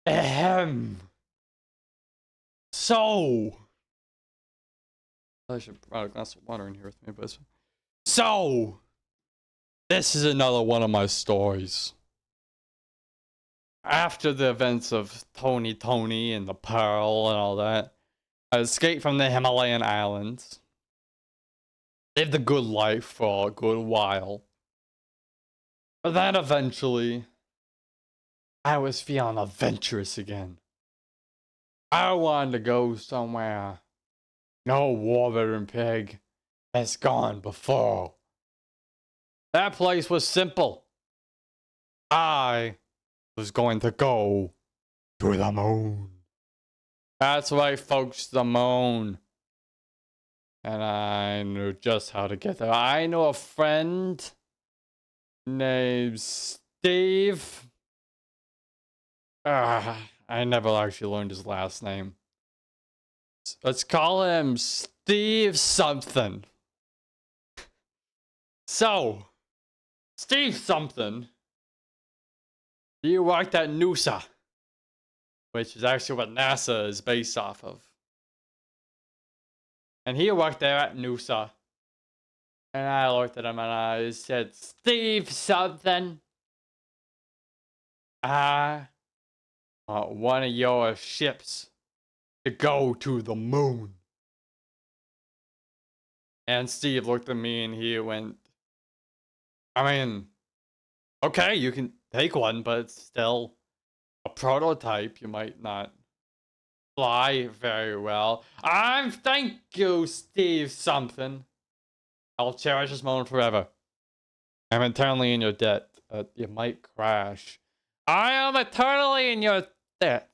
Ahem. So, I should brought a glass of water in here with me, but so this is another one of my stories. After the events of Tony and the Pearl and all that, I escaped from the Himalayan islands. Lived a good life for a good while. But then eventually, I was feeling adventurous again. I wanted to go somewhere no Wolverine Pig has gone before. That place was simple. I was going to go to the moon. That's right, folks, the moon. And I knew just how to get there. I know a friend named Steve. I never actually learned his last name. Let's call him Steve something. So, Steve something, he worked at NASA, which is actually what NASA is based off of. And he worked there at NASA. And I looked at him and I said, Steve something, I want one of your ships to go to the moon. And Steve looked at me and he went, I mean, okay, you can take one, but it's still a prototype. You might not fly very well. Thank you, Steve something. I'll cherish this moment forever. I'm eternally in your debt. You might crash. I am eternally in your debt.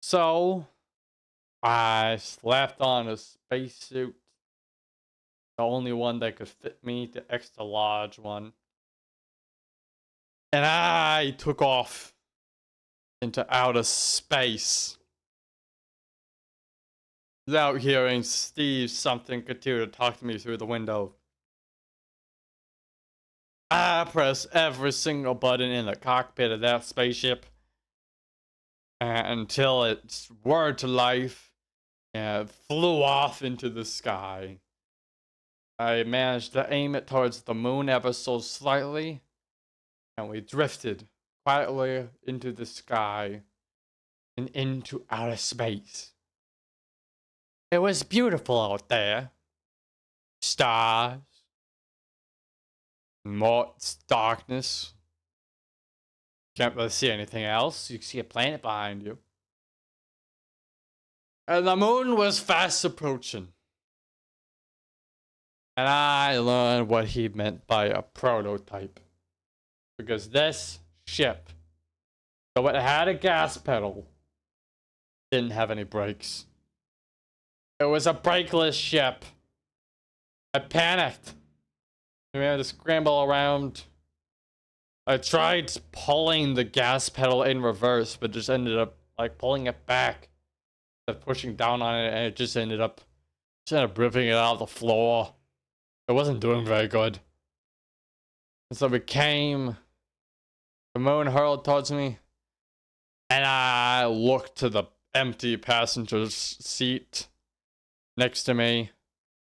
So, I slapped on a spacesuit. The only one that could fit me, the extra large one. And I took off into outer space. Without hearing Steve something continue to talk to me through the window. I pressed every single button in the cockpit of that spaceship until it whirred to life and flew off into the sky. I managed to aim it towards the moon ever so slightly, and we drifted quietly into the sky and into outer space. It was beautiful out there. Stars, more darkness. Can't really see anything else. You can see a planet behind you. And the moon was fast approaching. And I learned what he meant by a prototype. Because this ship, though it had a gas pedal, didn't have any brakes. It was a brakeless ship. I panicked. We had to scramble around. I tried pulling the gas pedal in reverse, but just ended up like pulling it back, pushing down on it, and it just ended up ripping it out of the floor. It wasn't doing very good. And so the moon hurled towards me, and I looked to the empty passenger's seat next to me,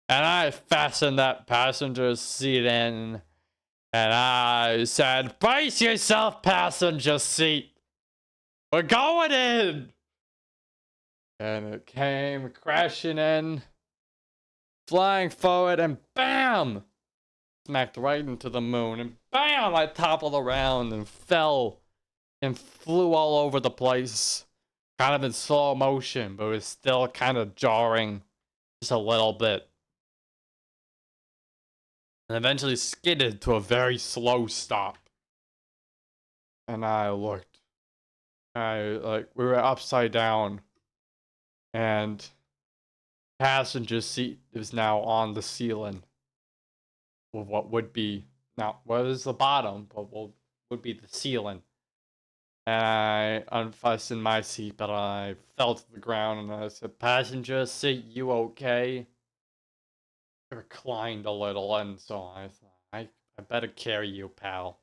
and I fastened that passenger's seat in, and I said, brace yourself, passenger seat. We're going in. And it came crashing in, flying forward, and bam! Smacked right into the moon, and bam! I toppled around and fell and flew all over the place. Kind of in slow motion, but it was still kind of jarring. Just a little bit. And eventually skidded to a very slow stop. And I looked. We were upside down. And passenger seat is now on the ceiling. With what would be, now, what is the bottom, but would be the ceiling. And I unfastened my seat, but I fell to the ground and I said, passenger seat, you okay? I reclined a little, and so I thought, I better carry you, pal.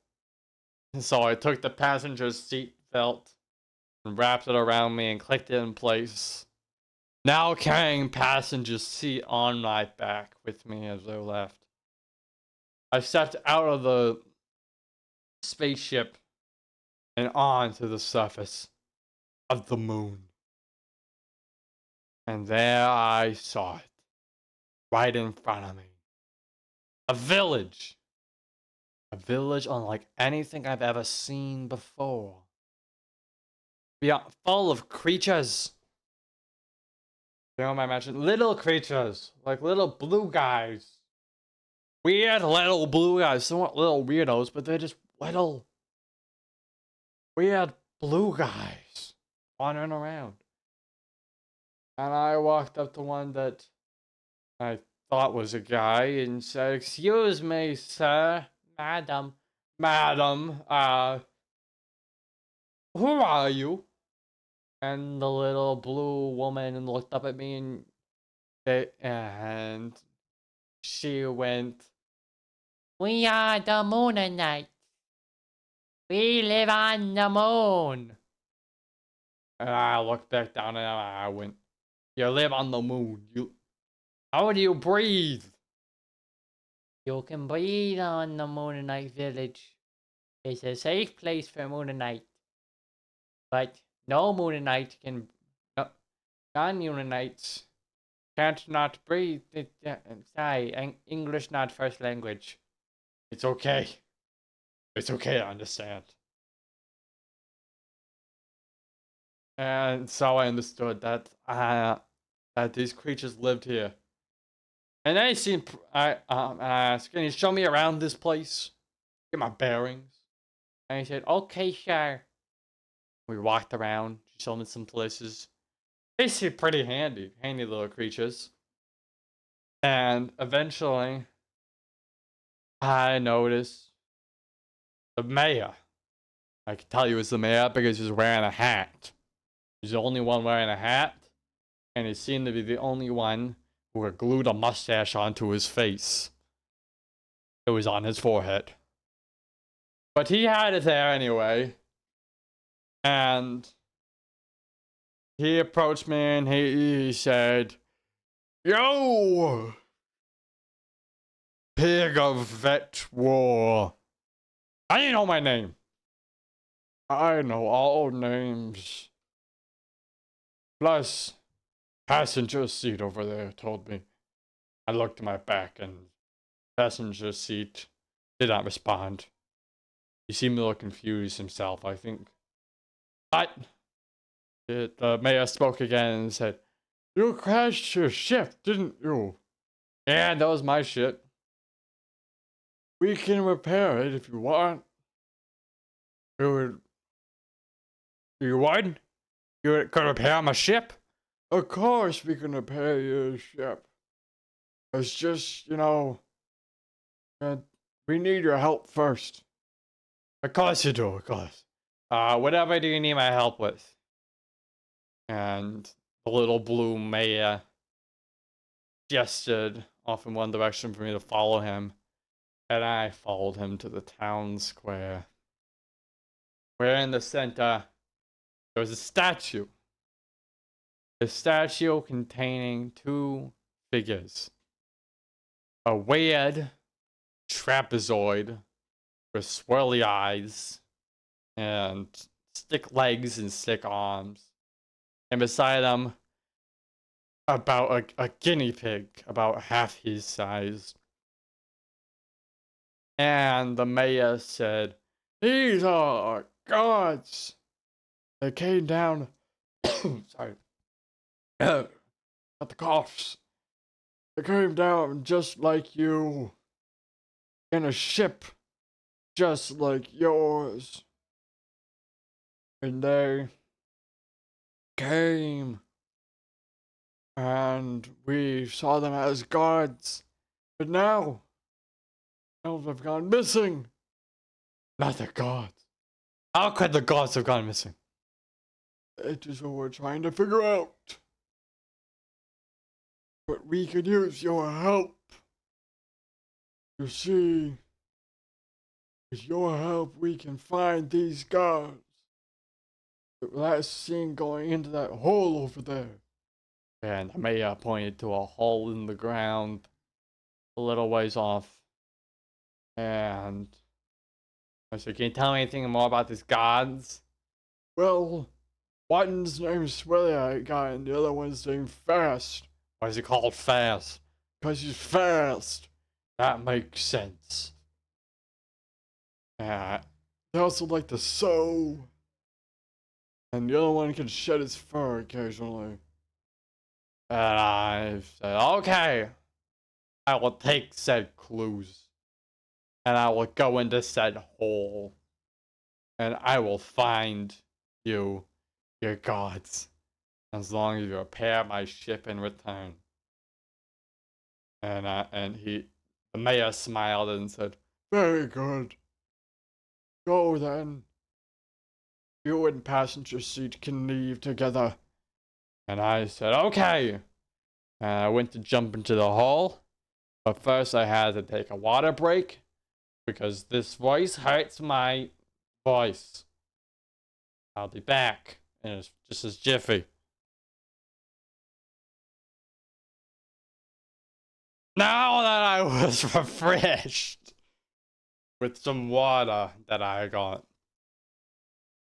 And so I took the passenger seat belt and wrapped it around me and clicked it in place. Now carrying passenger seat on my back with me as I left. I stepped out of the spaceship and onto the surface of the moon. And there I saw it, right in front of me. A village. A village unlike anything I've ever seen before. Beyond, full of creatures. You know, I mentioned little creatures, like little blue guys. Weird little blue guys. Somewhat little weirdos, but they're just little weird blue guys wandering around. And I walked up to one that I thought was a guy and said, "Excuse me, sir, madam, who are you?" And the little blue woman looked up at me and she went, "We are the Moonanites. We live on the moon." And I looked back down and I went, "You live on the moon. How do you breathe?" "You can breathe on the Moonanite village. It's a safe place for Moonanite. But no Moonanite can, non-Moonanites can't not breathe. Sorry, English not first language. It's okay. It's okay to understand." And so I understood that that these creatures lived here. And they seemed, I asked, "Can you show me around this place? Get my bearings." And he said, "Okay, sure." We walked around. She showed me some places. They seem pretty handy little creatures. And eventually, I noticed the mayor. I can tell you it's the mayor because he's wearing a hat. He's the only one wearing a hat, and he seemed to be the only one who had glued a mustache onto his face. It was on his forehead. But he had it there anyway. And he approached me and he said, "Yo, pig of vet war. I didn't know my name. I know all names. Plus, passenger seat over there told me." I looked at my back and passenger seat did not respond. He seemed a little confused himself, I think. But the mayor spoke again and said, "You crashed your ship, didn't you?" "Yeah, that was my shit. We can repair it if you want." You would? You could repair my ship?" "Of course we can repair your ship. It's just, we need your help first." "Of course you do, of course. Whatever do you need my help with?" And the little blue mayor gestured off in one direction for me to follow him, and I followed him to the town square, where in the center there was a statue. A statue containing two figures. A weird trapezoid with swirly eyes and stick legs and stick arms. And beside them, about a guinea pig, about half his size. And the mayor said, "These are gods. They came down." Sorry. Not the coughs. "They came down just like you, in a ship just like yours. And they came, and we saw them as gods. But now they've gone missing." "Not the gods. How could the gods have gone missing?" "It is what we're trying to figure out. But we could use your help. You see, with your help we can find these gods. last seen going into that hole over there. And Maya pointed to a hole in the ground a little ways off. And I said, can you tell me anything more about these gods? Well, one's named Swilly guy and the other one's named Fast. Why is he called Fast? Because he's fast. That makes sense. Yeah. They also like to sew. And the other one can shed his fur occasionally. And I said, okay, I will take said clues. And I will go into said hole. And I will find you, your gods. As long as you repair my ship in return. And the mayor smiled and said, very good. Go then. You and passenger seat can leave together. And I said, okay. And I went to jump into the hole. But first I had to take a water break. Because this voice hurts my voice. I'll be back. And it's just as jiffy. Now that I was refreshed with some water that I got,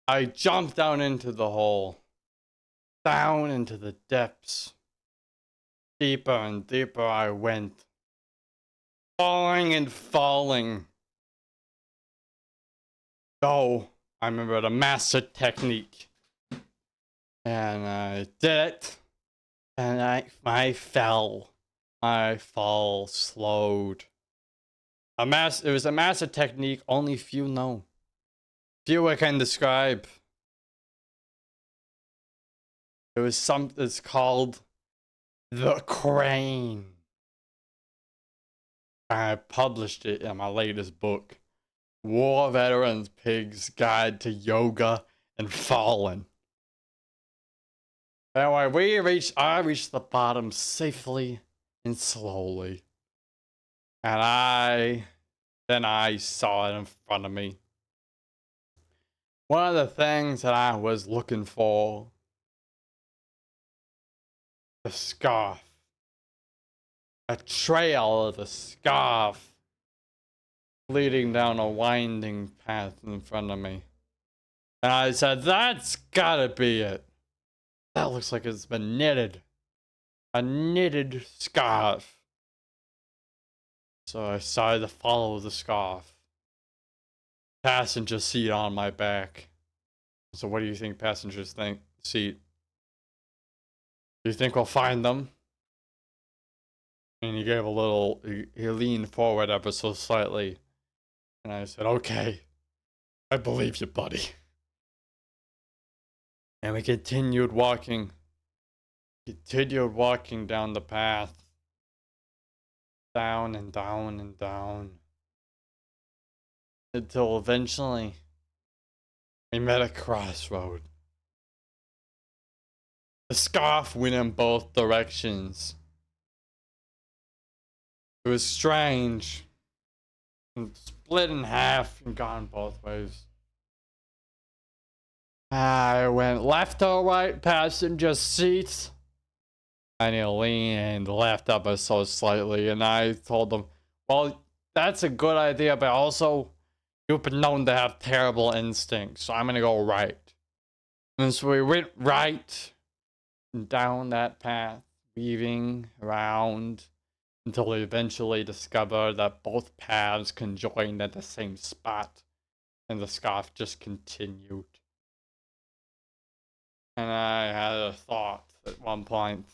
I jumped down into the hole. Down into the depths. Deeper and deeper I went. Falling and falling. Oh, I remember the master technique. And I did it. And I fell. My fall slowed. It was a master technique only few know. Few I can describe. It was it's called the crane. I published it in my latest book, War Veterans Pig's Guide to Yoga and Fallen. Anyway, I reached the bottom safely and slowly. And then I saw it in front of me. One of the things that I was looking for, the scarf. A trail of the scarf leading down a winding path in front of me. And I said, that's gotta be it. That looks like it's been knitted. A knitted scarf. So I started to follow the scarf. Passenger seat on my back. So what do you think passengers think? Seat. Do you think we'll find them? And he gave a little, he leaned forward ever so slightly. And I said, okay, I believe you, buddy. And we continued walking down the path. Down and down and down. Until eventually, we met a crossroad. The scarf went in both directions. It was strange. And split in half and gone both ways. I went left or right passenger seat. And he leaned left ever so slightly. And I told him, well, that's a good idea, but also you've been known to have terrible instincts. So I'm going to go right. And so we went right down that path, weaving around until we eventually discovered that both paths conjoined at the same spot, and the scarf just continued. And I had a thought at one point.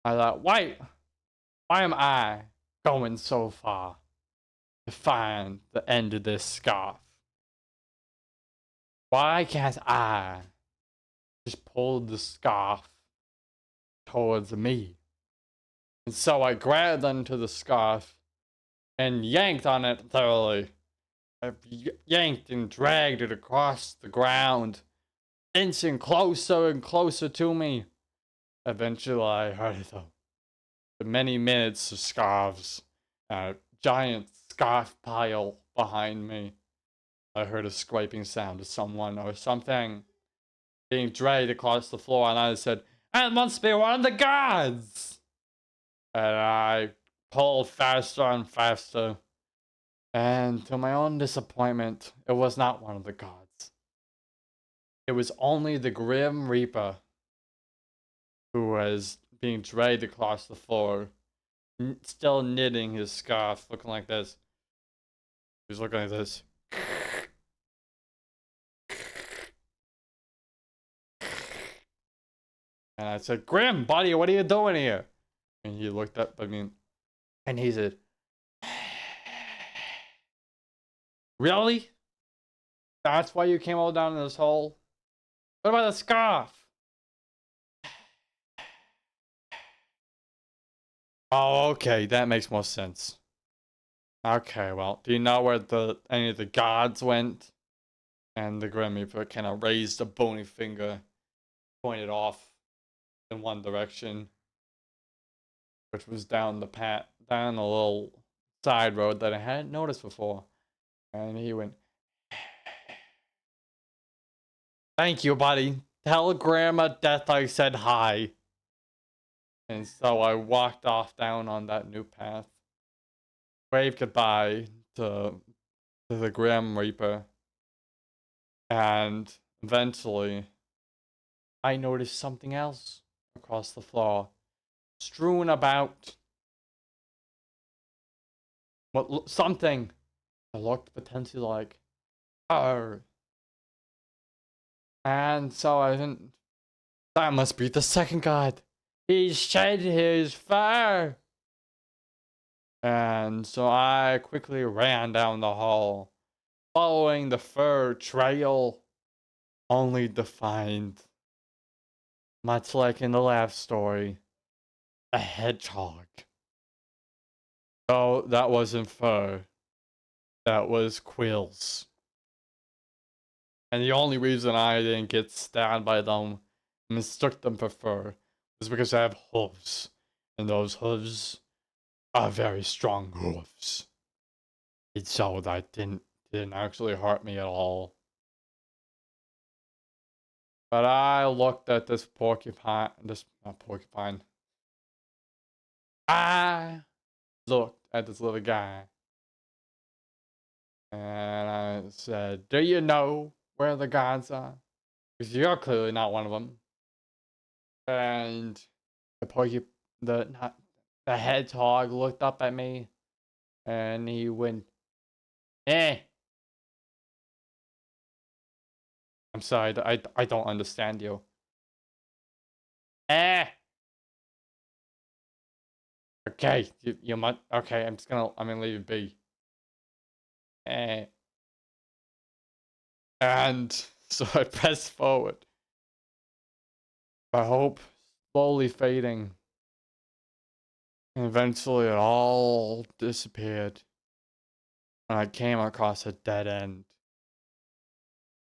I thought, why am I going so far to find the end of this scarf? Why can't I just pull the scarf towards me? And so I grabbed onto the scarf and yanked on it thoroughly. I yanked and dragged it across the ground, inching closer and closer to me. Eventually, I heard the many minutes of scarves, a giant scarf pile behind me. I heard a scraping sound of someone or something being dragged across the floor, and I said, "It must be one of the gods!" And I pulled faster and faster, and to my own disappointment, it was not one of the gods. It was only the Grim Reaper, who was being dragged across the floor, still knitting his scarf, looking like this. He was looking like this. And I said, "Grim, buddy, what are you doing here?" And he looked up at me, and he said, "Really? That's why you came all down in this hole? What about the scarf?" Oh, okay, that makes more sense. Okay, well, do you know where any of the gods went? And the Grim Reaper kind of raised a bony finger, pointed off in one direction, which was down down the little side road that I hadn't noticed before. And he went, "Thank you, buddy. Tell Grandma Death I said hi." And so I walked off down on that new path, waved goodbye to the Grim Reaper, and eventually I noticed something else across the floor, strewn about. Something that looked potentially like her. And so I didn't. That must be the second god. He shed his fur. And so I quickly ran down the hall, following the fur trail, only to find, much like in the last story, a hedgehog. Oh, that wasn't fur. That was quills. And the only reason I didn't get stabbed by them and mistook them for fur was because I have hooves. And those hooves are very strong hooves. And so that didn't actually hurt me at all. But I looked at this porcupine, not porcupine. I looked at this little guy. And I said, "Do you know where the gods are? Because you're clearly not one of them." And the the hedgehog looked up at me, and he went, "Eh." I'm sorry, I don't understand you. Eh. Okay, you might. Okay, I'm gonna leave you be. Eh. And so I pressed forward. My hope slowly fading. And eventually it all disappeared. And I came across a dead end.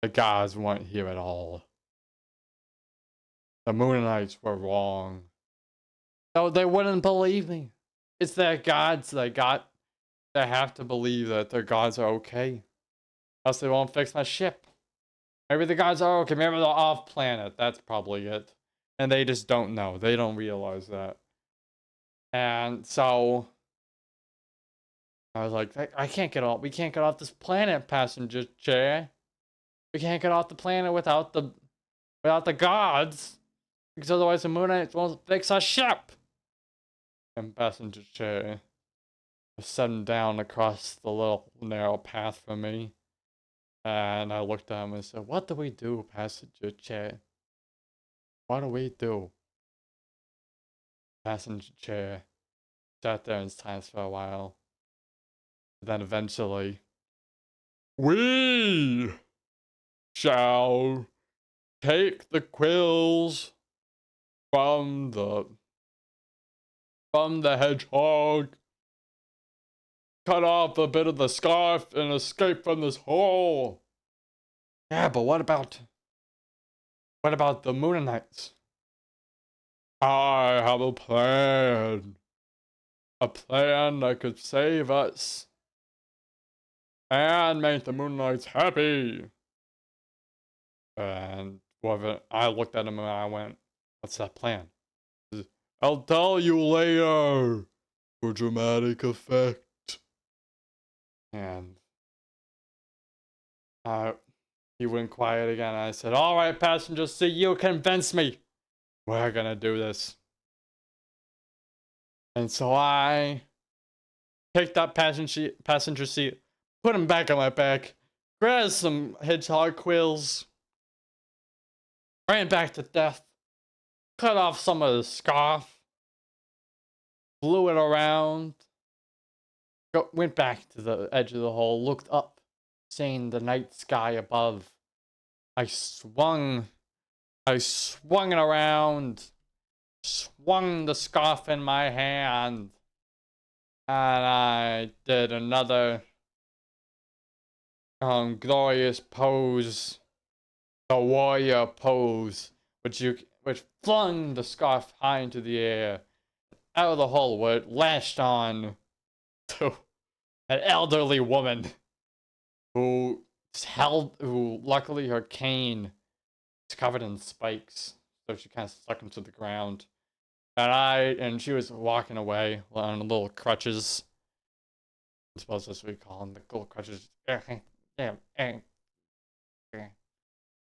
The gods weren't here at all. The Moonanites were wrong. No, they wouldn't believe me. It's their gods they have to believe that their gods are okay. Else they won't fix my ship. Maybe the gods are okay. Maybe they're off planet. That's probably it. And they just don't know. They don't realize that. And so I was like, I can't get off. We can't get off this planet, passenger chair. We can't get off the planet without the gods. Because otherwise the Moonites won't fix our ship. And passenger chair was sitting down across the little narrow path from me. And I looked at him and said, "What do we do, passenger chair? What do we do?" Passenger chair sat there in silence for a while. Then eventually, "We shall take the quills from the hedgehog, cut off a bit of the scarf, and escape from this hole." "Yeah, but what about the Moonanites?" "I have a plan. A plan that could save us and make the Moonanites happy." And whoever, I looked at him and I went, "What's that plan?" He says, "I'll tell you later," for dramatic effect. And he went quiet again. I said, "All right, passenger seat, you convinced me. We're gonna do this." And so I picked up passenger seat, put him back on my back, grabbed some hedgehog quills, ran back to death, cut off some of the scarf, blew it around, went back to the edge of the hole, looked up, seeing the night sky above. I swung it around, swung the scarf in my hand, and I did another glorious pose, the warrior pose, which flung the scarf high into the air, out of the hole where it lashed on to an elderly woman who luckily her cane is covered in spikes, so she kind of stuck into the ground. And she was walking away on little crutches. I suppose that's what we call them, the little crutches.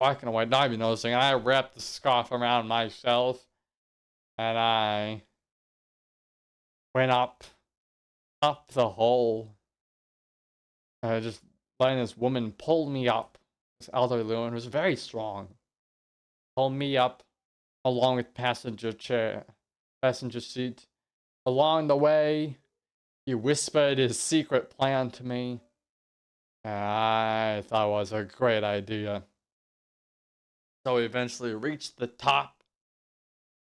Walking away, not even noticing. I wrapped the scarf around myself, and I went up the hole. And I just letting this woman pull me up. This elderly woman was very strong. Pulled me up along with passenger seat. Along the way, he whispered his secret plan to me. And I thought it was a great idea. So we eventually reached the top,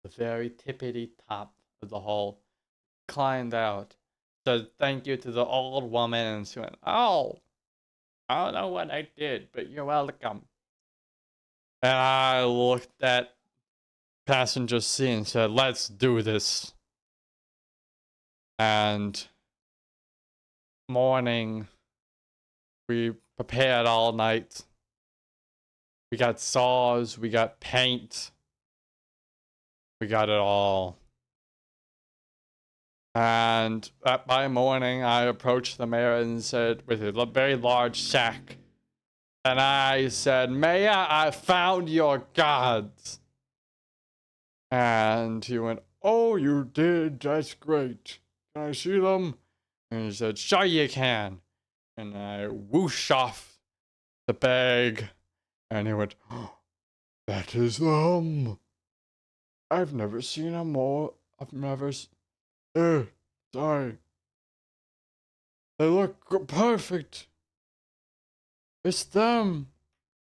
the very tippity top of the hole. Climbed out. Said thank you to the old woman, and she went, "Oh, I don't know what I did, but you're welcome." And I looked at passenger seat and said, "Let's do this." And morning, we prepared all night. We got saws, we got paint, we got it all. And by morning, I approached the mayor and said, with a very large sack, and I said, "Mayor, I found your gods." And he went, "Oh, you did? That's great. Can I see them?" And he said, "Sure you can." And I whoosh off the bag, and he went, "Oh, that is them. I've never seen them more. I've never. Sorry. They look perfect. It's them.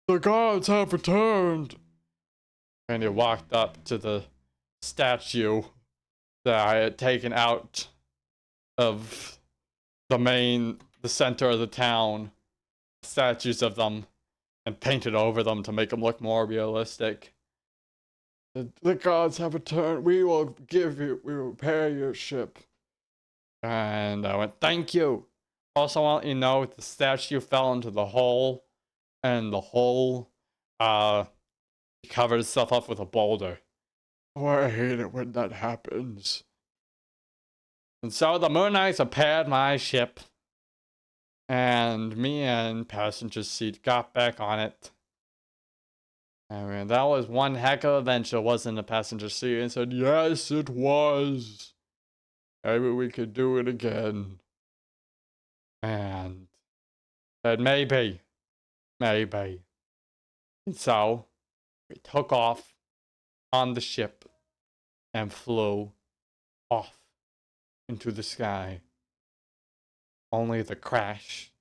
The gods have returned." And he walked up to the statue that I had taken out of the center of the town, statues of them, and painted over them to make them look more realistic. The gods have returned. We will repair your ship." And I went, "Thank you. Also, I want you to know the statue fell into the hole, and the hole covered itself up with a boulder. Oh, I hate it when that happens." And so the Moon Knights repaired my ship, and me and passenger seat got back on it. I mean, that was one heck of an adventure, wasn't it, passenger seat? And said, "Yes, it was. Maybe we could do it again." And said, maybe. And so we took off on the ship and flew off into the sky, only to crash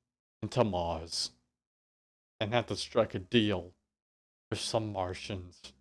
into Mars and have to strike a deal with some Martians.